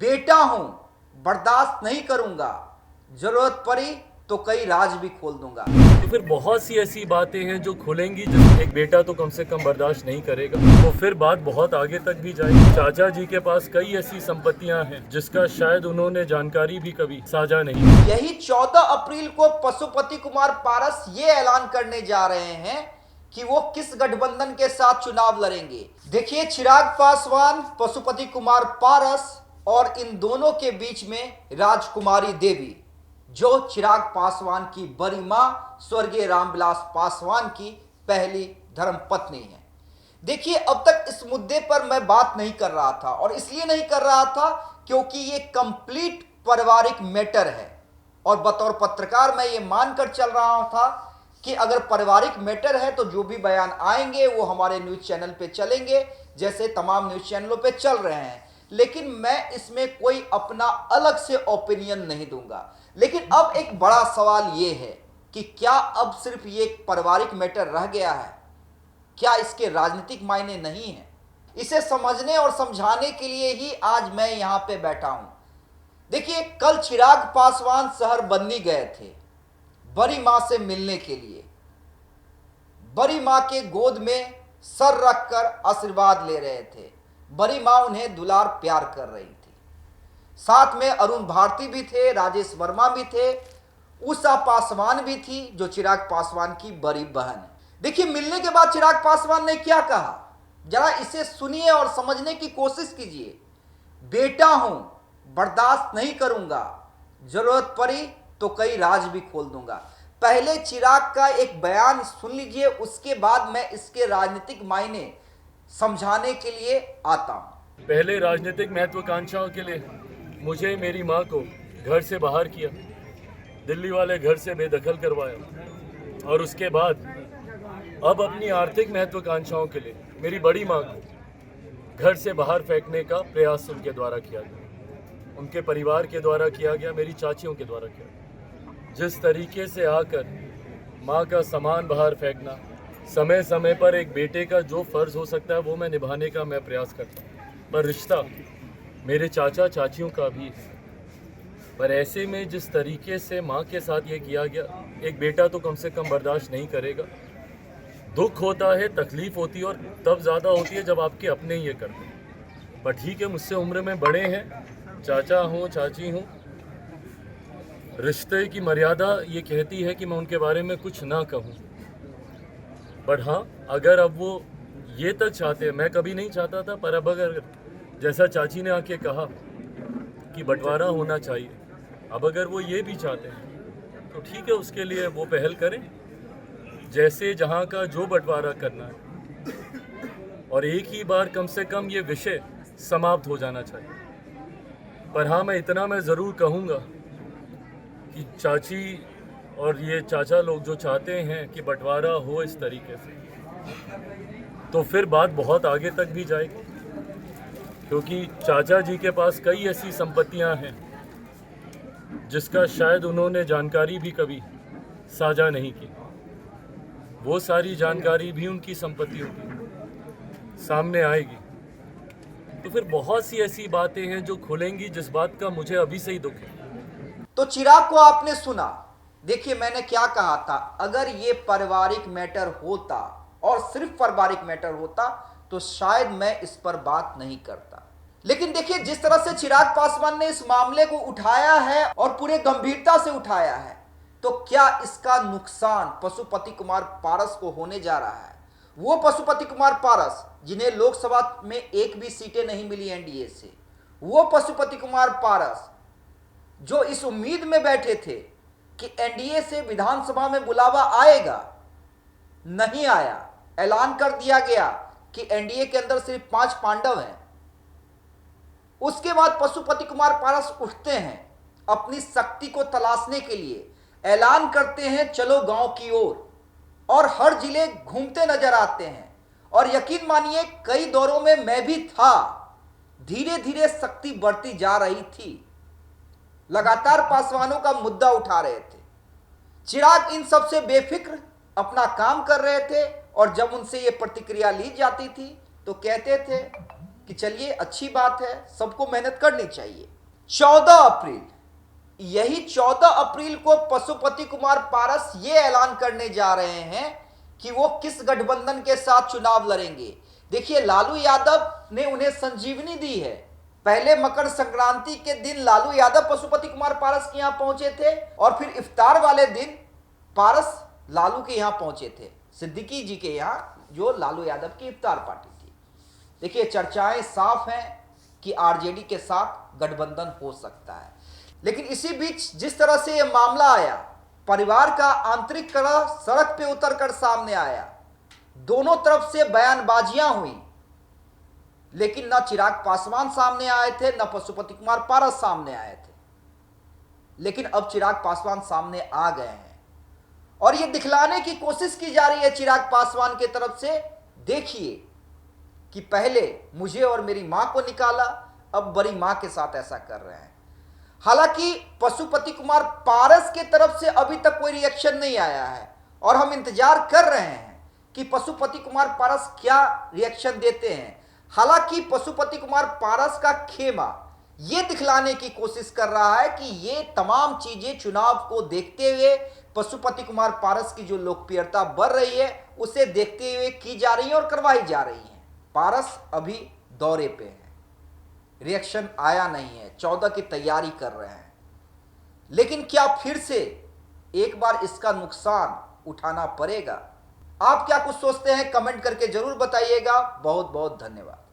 बेटा हूं, बर्दाश्त नहीं करूंगा, जरूरत पड़ी तो कई राज भी खोल दूंगा। तो फिर बहुत सी ऐसी बातें हैं जो खुलेंगी, जब एक बेटा तो कम से कम बर्दाश्त नहीं करेगा, तो फिर बात बहुत आगे तक भी जाएगी। चाचा जी के पास कई ऐसी संपत्तियां हैं जिसका शायद उन्होंने जानकारी भी कभी साझा नहीं की। यही 14 अप्रैल को पशुपति कुमार पारस ये ऐलान करने जा रहे हैं कि वो किस गठबंधन के साथ चुनाव लड़ेंगे। देखिए, चिराग पासवान, पशुपति कुमार पारस और इन दोनों के बीच में राजकुमारी देवी, जो चिराग पासवान की बड़ी मां स्वर्गीय रामविलास पासवान की पहली धर्मपत्नी है। देखिए, अब तक इस मुद्दे पर मैं बात नहीं कर रहा था, और इसलिए नहीं कर रहा था क्योंकि ये कंप्लीट पारिवारिक मैटर है, और बतौर पत्रकार मैं ये मानकर चल रहा था कि अगर पारिवारिक मैटर है तो जो भी बयान आएंगे वो हमारे न्यूज़ चैनल पे चलेंगे, जैसे तमाम न्यूज़ चैनलों पे चल रहे हैं। लेकिन मैं इसमें कोई अपना अलग से ओपिनियन नहीं दूंगा। लेकिन अब एक बड़ा सवाल ये है कि क्या अब सिर्फ ये पारिवारिक मैटर रह गया है? क्या इसके राजनीतिक मायने नहीं हैं? इसे समझने और समझाने के लिए ही आज मैं यहां पे बैठा हूं। देखिए, कल चिराग पासवान शहर बन्नी गए थे बड़ी मां से मिलने के लिए। बड़ी मां के गोद में सर रखकर आशीर्वाद ले रहे थे। बड़ी मां उन्हें दुलार प्यार कर रही थी। साथ में अरुण भारती भी थे, राजेश वर्मा भी थे, उषा पासवान भी थी, जो चिराग पासवान की बड़ी बहन है। देखिए, मिलने के बाद चिराग पासवान ने क्या कहा, जरा इसे सुनिए और समझने की कोशिश कीजिए। बेटा हूं, बर्दाश्त नहीं करूंगा, जरूरत पड़ी तो कई राज भी खोल दूंगा। पहले चिराग का एक बयान सुन लीजिए, उसके बाद मैं इसके राजनीतिक मायने समझाने के लिए आता हूं। पहले राजनीतिक महत्वाकांक्षाओं के लिए मुझे मेरी माँ को घर से बाहर किया, दिल्ली वाले घर से बेदखल करवाया, और उसके बाद अब अपनी आर्थिक महत्वाकांक्षाओं के लिए मेरी बड़ी माँ को घर से बाहर फेंकने का प्रयास उनके द्वारा किया गया, उनके परिवार के द्वारा किया गया, मेरी चाचियों के द्वारा किया गया। जिस तरीके से आकर माँ का सामान बाहर फेंकना, समय समय पर एक बेटे का जो फ़र्ज़ हो सकता है वो मैं निभाने का मैं प्रयास करता हूँ, पर रिश्ता मेरे चाचा चाचियों का भी है। पर ऐसे में जिस तरीके से माँ के साथ ये किया गया, एक बेटा तो कम से कम बर्दाश्त नहीं करेगा। दुख होता है, तकलीफ़ होती है, और तब ज़्यादा होती है जब आपके अपने ये करते हैं। पर ठीक है, मुझसे उम्र में बड़े हैं, चाचा हूँ, चाची हूँ, रिश्ते की मर्यादा ये कहती है कि मैं उनके बारे में कुछ ना कहूँ। बट हाँ, अगर अब वो ये तक चाहते हैं, मैं कभी नहीं चाहता था, पर अब अगर जैसा चाची ने आके कहा कि बंटवारा होना चाहिए, अब अगर वो ये भी चाहते हैं तो ठीक है, उसके लिए वो पहल करें, जैसे जहाँ का जो बंटवारा करना है, और एक ही बार कम से कम ये विषय समाप्त हो जाना चाहिए। पर हाँ, मैं इतना मैं ज़रूर कहूँगा कि चाची और ये चाचा लोग जो चाहते हैं कि बंटवारा हो इस तरीके से, तो फिर बात बहुत आगे तक भी जाएगी, क्योंकि चाचा जी के पास कई ऐसी संपत्तियां हैं जिसका शायद उन्होंने जानकारी भी कभी साझा नहीं की। वो सारी जानकारी भी उनकी संपत्तियों की सामने आएगी, तो फिर बहुत सी ऐसी बातें हैं जो खुलेंगी, जिस बात का मुझे अभी से ही दुख है। तो चिराग को आपने सुना। देखिए, मैंने क्या कहा था, अगर ये पारिवारिक मैटर होता और सिर्फ पारिवारिक मैटर होता तो शायद मैं इस पर बात नहीं करता। लेकिन देखिए, जिस तरह से चिराग पासवान ने इस मामले को उठाया है और पूरे गंभीरता से उठाया है, तो क्या इसका नुकसान पशुपति कुमार पारस को होने जा रहा है? वो पशुपति कुमार पारस जिन्हें लोकसभा में एक भी सीटें नहीं मिली एनडीए से, वो पशुपति कुमार पारस जो इस उम्मीद में बैठे थे कि एनडीए से विधानसभा में बुलावा आएगा, नहीं आया। ऐलान कर दिया गया कि एनडीए के अंदर सिर्फ 5 पांडव हैं। उसके बाद पशुपति कुमार पारस उठते हैं अपनी शक्ति को तलाशने के लिए, ऐलान करते हैं चलो गांव की ओर, और हर जिले घूमते नजर आते हैं। और यकीन मानिए, कई दौरों में मैं भी था। धीरे धीरे शक्ति बढ़ती जा रही थी, लगातार पासवानों का मुद्दा उठा रहे थे। चिराग इन सबसे बेफिक्र अपना काम कर रहे थे, और जब उनसे ये प्रतिक्रिया ली जाती थी तो कहते थे कि चलिए अच्छी बात है, सबको मेहनत करनी चाहिए। 14 अप्रैल, यही 14 अप्रैल को पशुपति कुमार पारस ये ऐलान करने जा रहे हैं कि वो किस गठबंधन के साथ चुनाव लड़ेंगे। देखिए, लालू यादव ने उन्हें संजीवनी दी है। पहले मकर संक्रांति के दिन लालू यादव पशुपति कुमार पारस के यहां पहुंचे थे और फिर इफ्तार वाले दिन पारस लालू के यहां पहुंचे थे, सिद्दीकी जी के यहां, जो लालू यादव की इफ्तार पार्टी थी। देखिए, चर्चाएं साफ हैं कि आरजेडी के साथ गठबंधन हो सकता है। लेकिन इसी बीच जिस तरह से यह मामला आया, परिवार का आंतरिक कलह सड़क पे उतरकर सामने आया, दोनों तरफ से बयानबाजियां हुई, लेकिन न चिराग पासवान सामने आए थे, न पशुपति कुमार पारस सामने आए थे। लेकिन अब चिराग पासवान सामने आ गए हैं और यह दिखलाने की कोशिश की जा रही है चिराग पासवान की तरफ से, देखिए कि पहले मुझे और मेरी मां को निकाला, अब बड़ी मां के साथ ऐसा कर रहे हैं। हालांकि पशुपति कुमार पारस के तरफ से अभी तक कोई रिएक्शन नहीं आया है और हम इंतजार कर रहे हैं कि पशुपति कुमार पारस क्या रिएक्शन देते हैं। हालांकि पशुपति कुमार पारस का खेमा यह दिखलाने की कोशिश कर रहा है कि ये तमाम चीजें चुनाव को देखते हुए, पशुपति कुमार पारस की जो लोकप्रियता बढ़ रही है उसे देखते हुए की जा रही है और करवाई जा रही है। पारस अभी दौरे पे है, रिएक्शन आया नहीं है, 14 की तैयारी कर रहे हैं। लेकिन क्या फिर से एक बार इसका नुकसान उठाना पड़ेगा? आप क्या कुछ सोचते हैं, कमेंट करके जरूर बताइएगा। बहुत बहुत धन्यवाद।